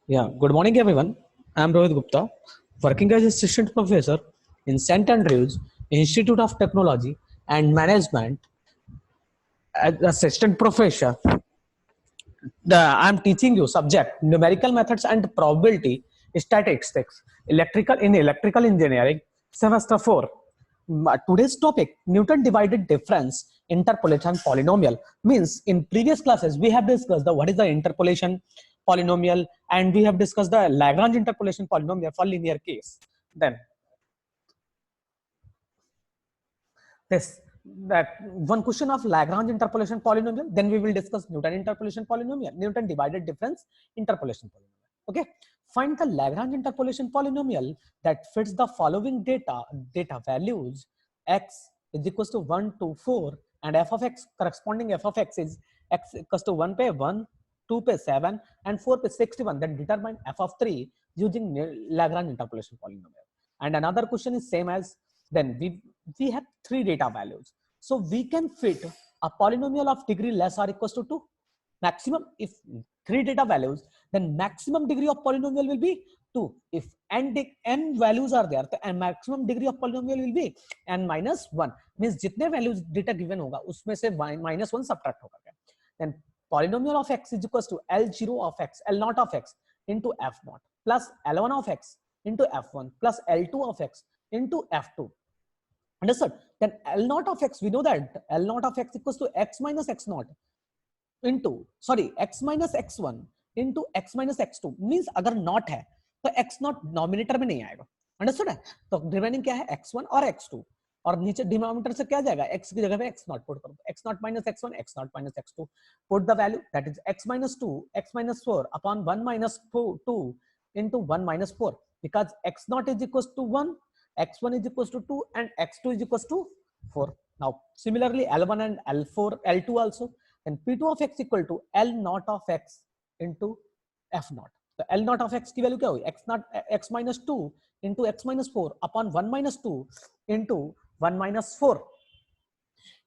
Yeah, good morning, everyone. I'm Rohit Gupta, working as assistant professor in St. Andrews Institute of Technology and Management as assistant professor. I'm teaching you subject numerical methods and probability statistics, electrical engineering, semester 4. Today's topic Newton divided difference, interpolation polynomial. Means in previous classes we have discussed the what is the interpolation polynomial, and we have discussed the Lagrange interpolation polynomial for linear case. Then this that one question of Lagrange interpolation polynomial, then we will discuss Newton interpolation polynomial, Newton divided difference interpolation polynomial. Okay, find the Lagrange interpolation polynomial that fits the following data values: x is equals to 1 to 4, and f of x, corresponding f of x is x equals to 1 पे 1, 2 पे 7, and 4 पे 61. Then determine f of 3 using Lagrange interpolation polynomial. And another question is same as, then we have three data values, so we can fit a polynomial of degree less or equals to 2 maximum. If three data values, then maximum degree of polynomial will be 2. If n values are there, तो maximum degree of polynomial will be n minus 1. Means जितने values data given होगा उसमें से minus 1 subtract होगा. Then polynomial of x is equals to L0 of x, L0 of x into f0 plus L1 of x into f1 plus L2 of x into f2. Understood? Then L naught of x, we know that L naught of x equals to x minus x naught into, sorry, x minus x1 into x minus x2. Means अगर not है तो x naught denominator में नहीं आएगा. Understood है? तो remaining क्या है? x1 और x2. और नीचे डिनोमिनेटर से क्या जाएगा? x की जगह पे x naught पुट करो. x naught minus x1, x naught minus x2. Put the value, that is x minus 2, x minus 4 upon 1 minus 2 into 1 minus 4. Because x naught is equals to 1, x1 is equals to 2, and x2 is equals to 4. Now similarly L1 and L4, L2 also. And P2 of x equal to L naught of x into f naught. So L naught of x की value क्या हुई? x naught, x minus 2 into x minus 4 upon 1 minus 2 into 1 minus 4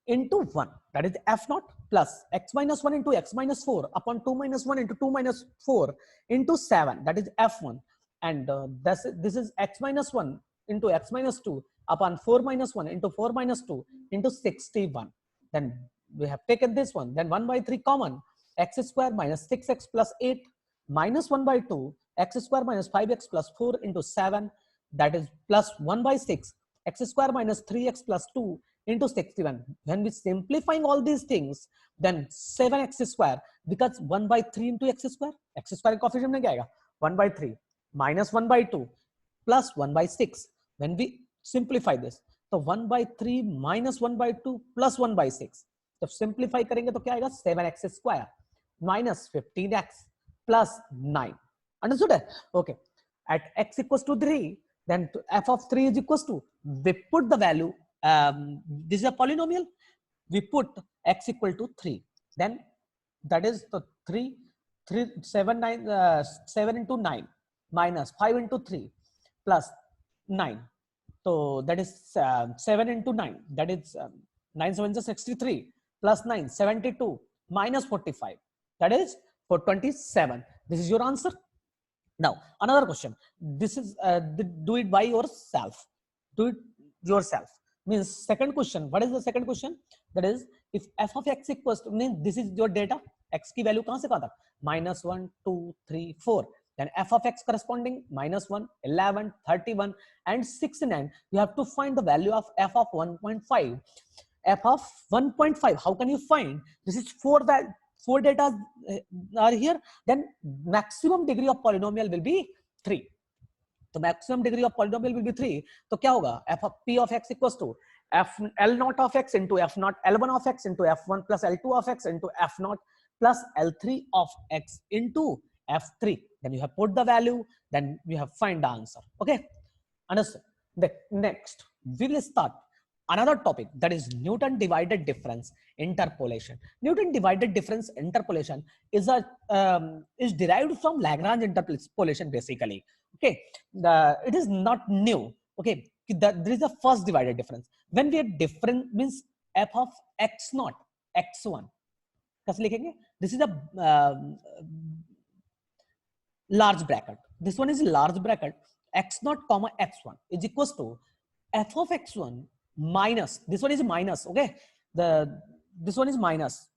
into 1, that is f naught, plus x minus 1 into x minus 4 upon 2 minus 1 into 2 minus 4 into 7, that is f1. And this is x minus 1 into x minus 2 upon 4 minus 1 into 4 minus 2 into 61. Then we have taken this one, then 1 by 3 common, x square minus 6x plus 8 minus 1 by 2, x square minus 5x plus 4 into 7, that is plus 1 by 6, x square minus 3x plus 2 into 61. When we simplifying all these things, then 7x square, because 1 by 3 into x square coefficient में क्या आएगा? 1 by 3 minus 1 by 2 plus 1 by 6. When we simplify this, तो 1 by 3 minus 1 by 2 plus 1 by 6. जब simplify करेंगे तो क्या आएगा? 7x square minus 15x plus 9. Understood? Okay. At x equals to 3, then f of 3 is equals to, we put the value, this is a polynomial, we put x equal to 3. Then that is the 7 into 9 minus 5 into 3 plus 9. So that is 7 into 9, that is 9 7 is 63 plus 9 72 minus 45, that is 427. This is your answer. Now another question, this is do it by yourself, do it yourself. Means second question, what is the second question? That is, if f of x equals to, means this is your data, x की value कहाँ से कहाँ तक? -1 2 3 4. Then f of x corresponding -1 11 31 and 69. You have to find the value of f of 1.5. f of 1.5, how can you find? This is four data are here. Then maximum degree of polynomial will be 3. तो maximum degree of polynomial will be 3. तो क्या होगा? f of p of x equals to f L naught of x into f naught, L1 of x into f1 plus L2 of x into f naught plus L3 of x into f3. Then you have put the value, then you have find the answer. Okay, understood? Next we will start another topic, that is Newton divided difference interpolation. Newton divided difference interpolation is is derived from Lagrange interpolation basically. Okay, it is not new. Okay, there is a first divided difference. When we are different, means f of x naught x1 कैसे लिखेंगे? This is a large bracket. This one is large bracket. X0 comma x1 is equals to f of x1 minus, this one is minus, okay, this one is minus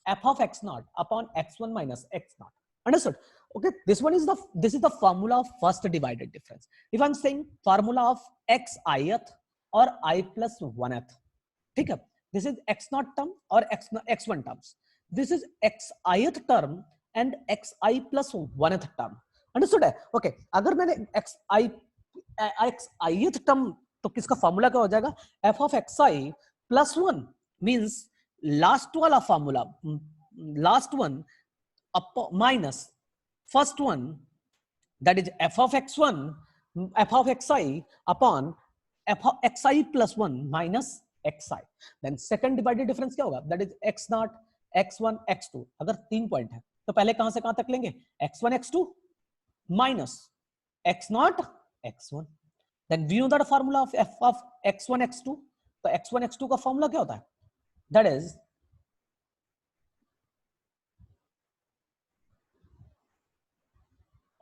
f of x0 upon x1 minus x0. Understood? Okay, this is the formula of first divided difference. If I'm saying formula of x ith or I plus 1th, ठीक है, this is x0 term or x1 terms. This is xith term and xi plus 1th term. Understood है? Okay, अगर मैंने xith term, तो किसका formula क्या हो जाएगा? f of xi plus 1 means last वाला formula, last one minus first one, that is f of x1 f of xi upon f of xi plus 1 minus xi. Then second divided difference क्या होगा? That is x0 x1 x2. अगर 3 point है तो पहले कहां से कहां तक लेंगे? x1 x2 minus x0 x1. then we know that formula of f of x1 x2. तो x1 x2 का फॉर्मूला क्या होता है? that is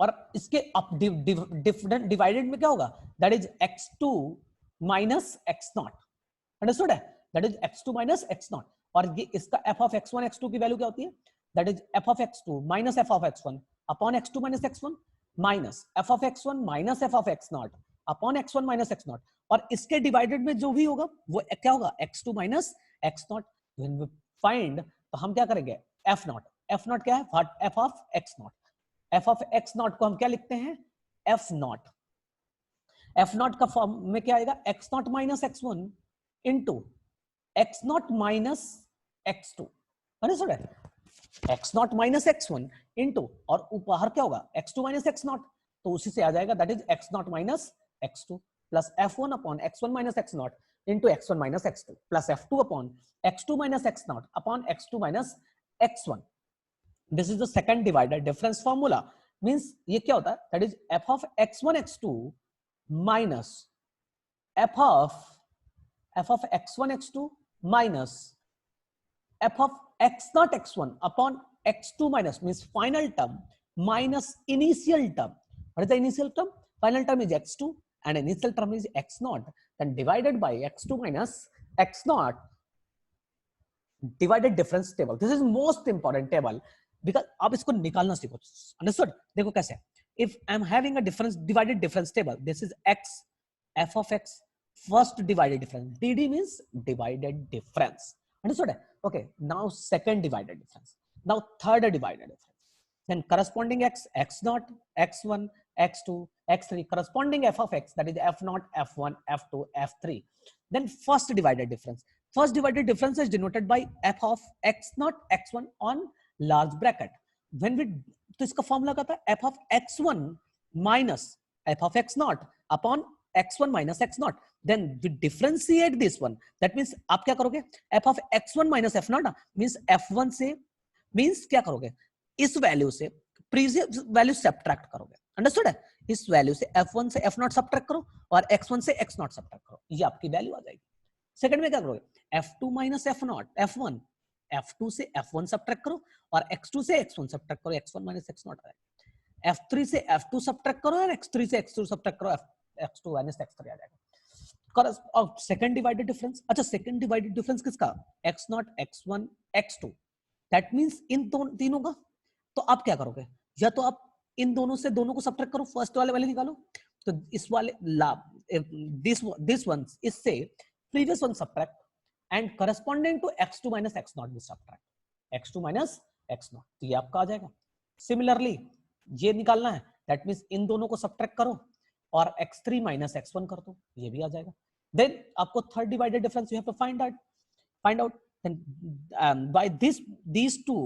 और इसके अप डिफरेंट डिवाइडेड में क्या होगा? that is x2 minus x0. Understood है? that is x2 minus x0. और ये इसका f of x1 x2 की वैल्यू क्या होती है? that is f of x2 minus f of x1 upon x2 minus x1 minus f of x1 minus f of x0 upon x1 minus x0. और इसके divided में जो भी होगा वो क्या होगा? x2 minus x0. When we find, तो हम क्या करेंगे? f0. f0 क्या है? What? f of x0. f of x0 को हम क्या लिखते हैं? f0. f0 का फॉर्म में क्या आएगा? x0 minus x1 into x0 minus x2. Understood है? x0 माइनस x1 इनटू, और ऊपर क्या होगा? x2 minus x0. तो उसी से आ जाएगा, that is x0 minus x2 plus f1 upon x1 minus x0 into x1 minus x2 plus f2 upon x2 minus x0 upon x2 minus x1. This is the second divided difference formula. Means ये क्या होता है? That is f of x1 x2 minus f of x1 x2 minus f of x0 x1 upon x2 minus means final term minus initial term. What is the initial term? Final term is x2 and initial term is x0. Then divided by x2 minus x0 divided difference table. This is most important table because आप इसको निकालना सीखो. Understood? देखो कैसे? If I'm having a difference divided difference table, this is x f of x first divided difference. dd means divided difference. Understood? Okay, now second divided difference. Now third divided difference. Then corresponding x, x0, x1, x2, x3, corresponding f of x, that is f0, f1, f2, f3. Then first divided difference. First divided difference is denoted by f of x0, x1 on large bracket. When we, तो इसका formula क्या था? f of x1 minus f of x0 upon x1 minus x0. Then we differentiate this one. That means आप क्या करोगे? f of x1 minus f0 means f1 से means क्या करोगे? इस वैल्यू से प्रीवियस वैल्यू सब्ट्रैक्ट करोगे. अंडरस्टूड है? इस वैल्यू से f1 से f0 सब्ट्रैक्ट करो और x1 से x0 सब्ट्रैक्ट करो. ये आपकी वैल्यू आ जाएगी. सेकंड में क्या करोगे? f2 minus f0 f1, f2 से f1 सब्ट्रैक्ट करो और x2 से x1 सब्ट्रैक्ट करो. x1 minus x0 आ जाएगा. f3 से f2 सब्ट्रैक्ट करो और x3 से x2 सब्ट्रैक्ट करो. x2 minus x3 आ जाएगा. Second divided difference. अच्छा, सेकंड डिवाइडेड डिफरेंस किसका? x0 x1 x2. That means इन तीनों का. तो आप क्या करोगे? या तो आप इन दोनों से दोनों को सब्ट्रैक्ट करो, फर्स्ट वाले वाले निकालो. तो इस वाले दिस वन इससे previous one subtract and corresponding to x2 minus x0 भी सब्ट्रैक्ट. x2 minus x0, तो ये आपका आ जाएगा. सिमिलरली ये निकालना है, दैट मींस इन दोनों को सब्ट्रैक्ट करो और x3 minus x1 कर दो, ये भी आ जाएगा. देन आपको third divided difference you have to find out by these two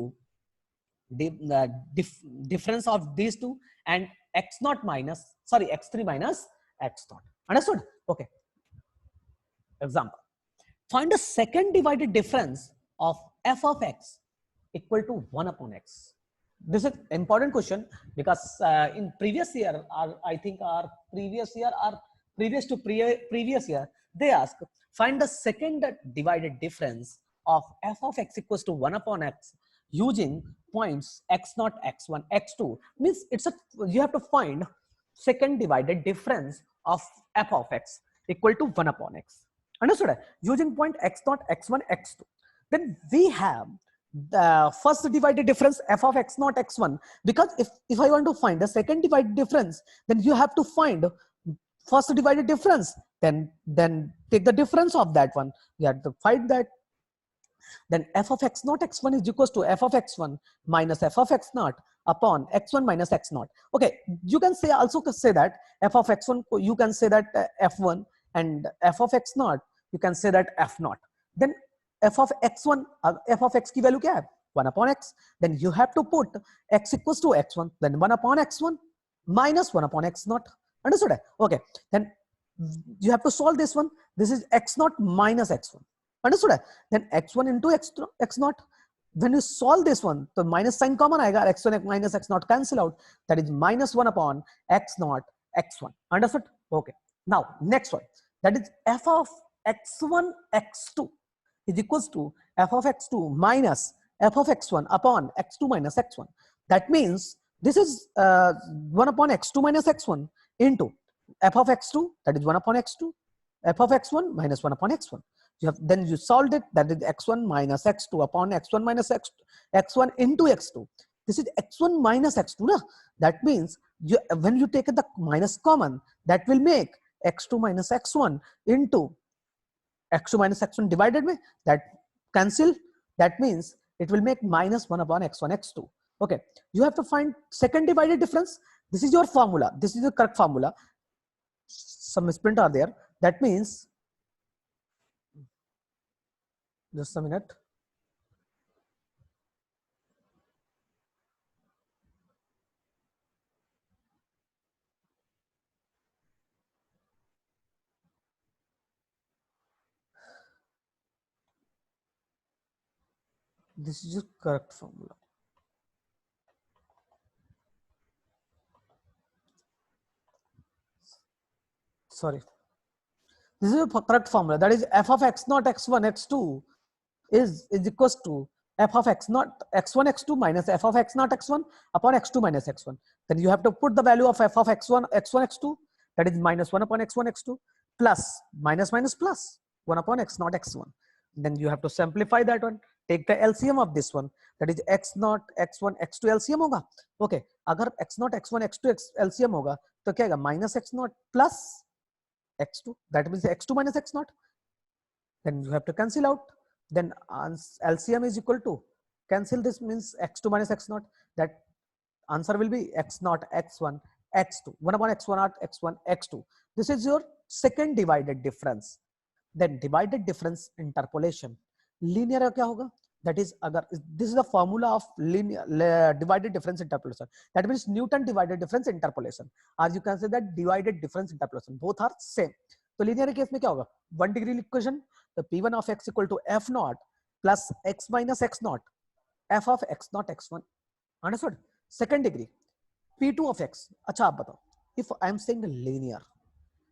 difference of these two and x0 minus x3 minus x0. Understood? Okay. Example. Find the second divided difference of f of x equal to 1 upon x. This is important question because in previous year, or I think our previous year or previous to previous year, they ask find the second divided difference of f of x equals to 1 upon x using points x0, x1, x2 means it's a, you have to find second divided difference of f of x equal to 1 upon x. Understood? Using point x0, x1, x2. Then we have the first divided difference f of x0, x1, because if I want to find the second divided difference, then you have to find first divided difference, then take the difference of that one. You have to find that. Then f of x0, x1 is equals to f of x1 minus f of x0 upon x1 minus x0. Okay, you can say also say that f of x1, you can say that f1, and f of x0, you can say that f0. Then f of x1, f of x की value क्या है? 1 upon x. Then you have to put x equals to x1, then 1 upon x1 minus 1 upon x0. Understood? Okay, then you have to solve this one. This is x0 minus x1. Understood? Then x1 into x0. When you solve this one, the minus sign common आएगा, x1 minus x0 cancel out. That is minus 1 upon x0 x1. Understood? Okay. Now next one, that is f of x1 x2 is equals to f of x2 minus f of x1 upon x2 minus x1. That means this is 1 upon x2 minus x1 into f of x2, that is 1 upon x2, f of x1 minus 1 upon x1. You have, then you solved it, that is x1 minus x2 upon x1 minus x1 into x2. This is x1 minus x2. Na? That means you, when you take the minus common, that will make x2 minus x1 into x2 minus x1 divided by that cancel. That means it will make minus 1 upon x1 x2. Okay, you have to find second divided difference. This is your formula. This is the correct formula. Some misprint are there. That means, just a minute. This is the correct formula. Sorry. This is the correct formula. That is f of x0, x1, x2 is equals to f of x0, x1, x2 minus f of x0, x1 upon x2 minus x1. Then you have to put the value of f of x1, x1, x2, that is minus 1 upon x1, x2 plus minus minus plus 1 upon x0, x1. Then you have to simplify that one. Take the LCM of this one. That is x0, x1, x2 LCM होगा. Okay. अगर x0, x1, x2 LCM होगा तो क्या आएगा? Minus x0 plus x2. That means x2 minus x0. Then you have to cancel out. Then LCM is equal to, cancel this means x2 minus x0. That answer will be x0, x1, x2. 1 upon x1, x1, x2. This is your second divided difference. Then divided difference interpolation. Linear क्या होगा? That is, अगर this is the formula of linear divided difference interpolation. That means Newton divided difference interpolation. As you can say that divided difference interpolation. Both are same. तो linear case में क्या होगा? 1 degree equation. The P1 of x equal to f naught plus x minus x naught, f of x naught x1. Understood? Second degree. P2 of x. अच्छा आप बताओ. If I am saying linear,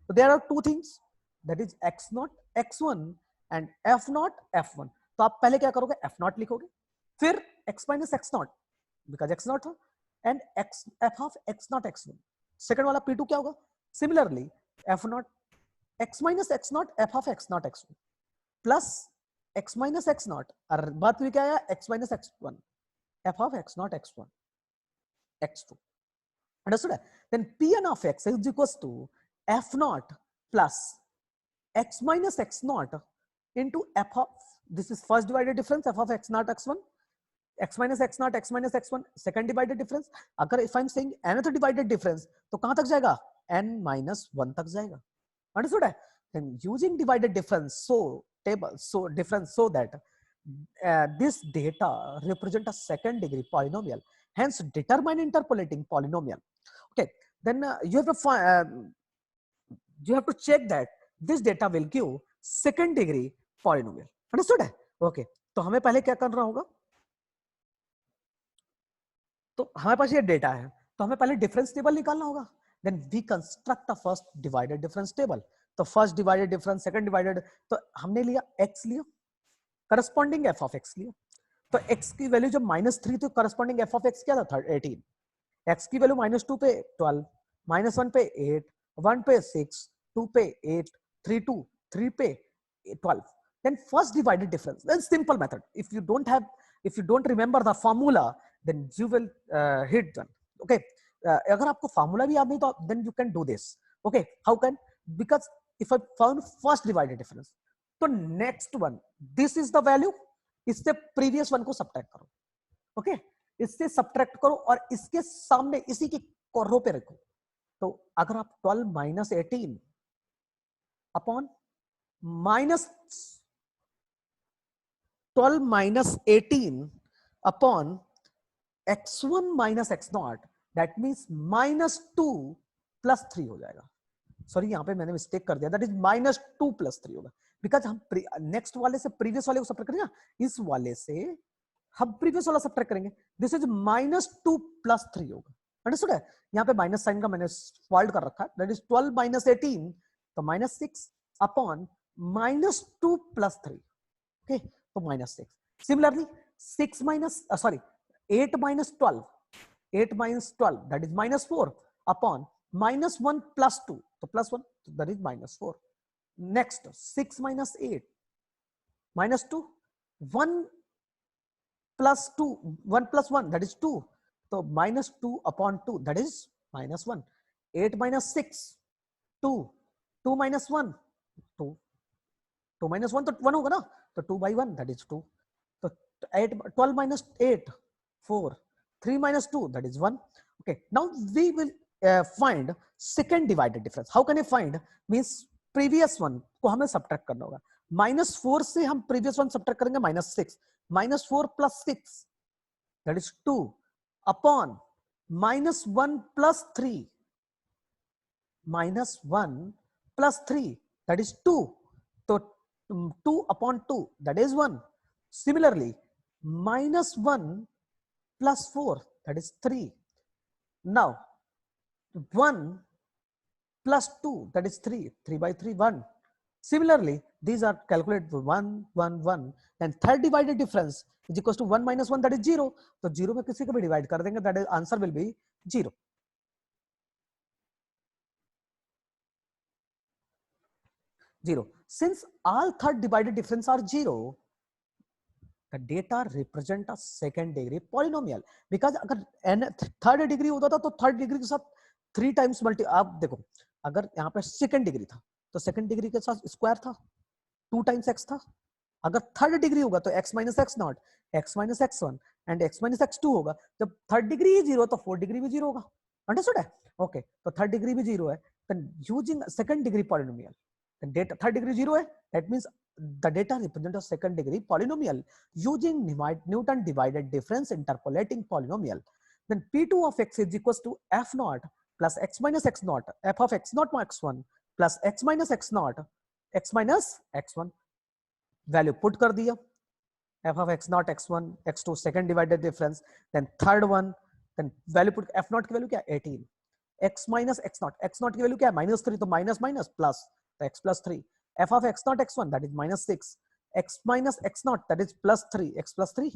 so there are two things. That is x naught x1 and f naught f1. तो आप पहले क्या करोगे? f naught लिखोगे, फिर x minus x naught because x naught था, and x f of x naught x1. Second वाला P2 क्या होगा? Similarly, f naught x minus x naught f of x naught x1 plus x minus x naught, और बात भी क्या है? x minus x1 f of x naught x1 x2. Understood? Then Pn of x is equals to f naught plus x minus x naught into f of, this is first divided difference, f of x naught x1, x minus x naught, x minus x1, second divided difference. अगर if I'm saying another divided difference, तो कहां तक जाएगा? n minus 1 तक जाएगा. Understood? Then using divided difference, so table, so difference, so that this data represent a second degree polynomial. Hence, determine interpolating polynomial. Okay. Then you have to check that this data will give second degree polynomial. Understood? Okay. तो हमें पहले क्या करना होगा? तो हमारे पास ये data है, तो हमें पहले डिफरेंस टेबल निकालना होगा. Then we construct the first divided difference table. तो first divided difference, second divided, तो हमने लिया x लिया, corresponding f of x लिया. तो x की वैल्यू जब -3 तो करस्पॉन्डिंग f ऑफ x क्या था 18, x की वैल्यू -2 पे 12, -1 पे 8, 1 पे 6, 2 पे 8, 3 2, 3 पे 12. Then first divided difference. Then simple method. If you don't remember the formula, then you will hit them. Okay. अगर आपको formula भी याद नहीं तो then you can do this. Okay. How can? Because if I found first divided difference, तो next one, this is the value. इससे previous one को subtract करो. Okay. इससे सब्ट्रैक्ट करो और इसके सामने इसी की रो पे रखो. तो अगर आप 12 minus 18 upon minus 12 minus 18 upon x1 minus x0, that means -2 + 3 हो जाएगा. सॉरी यहां पे मैंने मिस्टेक कर दिया, दैट इज -2 + 3 होगा, बिकॉज हम नेक्स्ट वाले से प्रीवियस वाले को सब्ट्रैक्ट करेंगे ना, इस वाले से हम प्रीवियस वाला सब्ट्रैक्ट करेंगे. दिस इज -2 + 3 होगा. अंडरस्टूड है? यहाँ पे माइनस साइन का मैंने फॉल्ट कर रखा है. दैट इज 12 माइनस 18 तो -6 अपॉन -2 + 3. ओके, तो -6. Similarly 6 minus sorry 8 minus 12, 8 minus 12 that is -4 upon -1 + 2 तो +1 तो that is -4. Next 6 minus 8 -2, 1 + 2, 1 + 1 that is 2, तो -2 upon 2 that is -1. 8 minus 6 2, 2 minus 1 2, 2 minus 1 तो 1 होगा ना, तो 2 by 1 that is 2. तो 8 12 minus 8 4, 3 minus 2 that is 1. Okay, now we will find second divided difference. How can I find? Means previous one को हमें subtract करना होगा. -4 से हम previous one subtract करेंगे -6, -4 + 6 that is 2 upon -1 + 3, -1 + 3 that is 2, तो 2 upon 2 that is 1. Similarly -1 + 4 that is 3. Now 1 + 2 that is 3, 3 by 3 1. Similarly these are calculated 1 1 1. Then third divided difference is equals to 1 minus 1 that is 0. तो 0 में किसी को भी divide कर देंगे, that is answer will be 0. Since all third divided difference are 0, the data represent a second degree polynomial. Because अगर third degree होता था तो थर्ड डिग्री के साथ 3 टाइम्स मल्टी, आप देखो अगर यहाँ पे सेकंड डिग्री था तो सेकंड डिग्री के साथ स्क्वायर था, 2 टाइम्स x था. अगर थर्ड डिग्री होगा तो x minus x not, x minus x one and x minus x two होगा. जब थर्ड डिग्री ही 0 तो फोर्थ डिग्री भी 0 होगा. अंडरस्टूड है? ओके, तो थर्ड डिग्री भी 0 है. Then using second degree polynomial, data third degree 0 है, that means the data represent a second degree polynomial using Newton divided difference interpolating polynomial. Then P2 of x is equals to f naught plus x minus x naught, f of x naught x1 plus x minus x naught, x minus x1. Value put कर दिया, f of x naught x1 x2 second divided difference. Then third one, then value put, f naught की value क्या 18, x minus x naught की value क्या -3 तो minus minus plus तो x plus 3, f of x naught x1 that is -6, x minus x naught that is +3, x plus 3,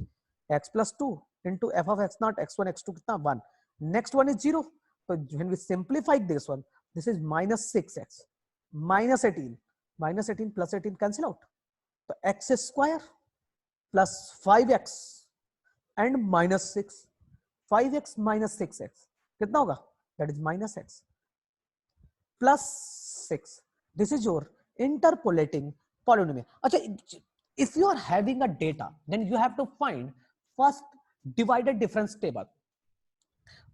x plus 2 into f of x naught x1 x2 कितना 1. Next one is 0. So when we simplify this one, this is -6x -18 plus 18 cancel out, तो x square plus 5x and -6, 5x minus 6x कितना होगा, that is -x plus 6. This is your interpolating polynomial. अच्छा, if you are having a data, then you have to find first divided difference table.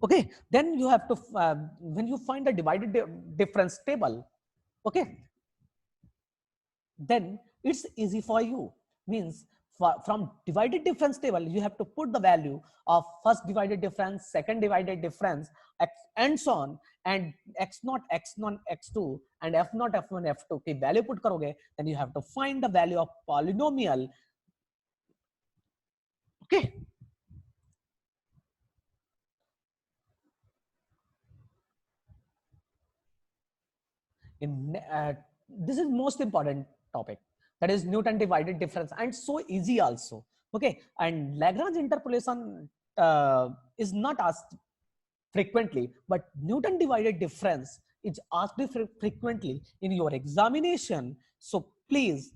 Okay, then you have to when you find the divided difference table, okay, then it's easy for you. Means from divided difference table you have to put the value of first divided difference, second divided difference, and so on, and x0 x1 x2 and f0 f1 f2 की value put करोगे, then you have to find the value of polynomial. Okay, in this is most important topic, that is Newton divided difference, and so easy also. Okay, and Lagrange interpolation is not asked frequently, but Newton divided difference is asked frequently in your examination. So please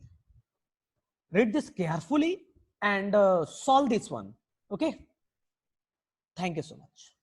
read this carefully and solve this one. Okay, thank you so much.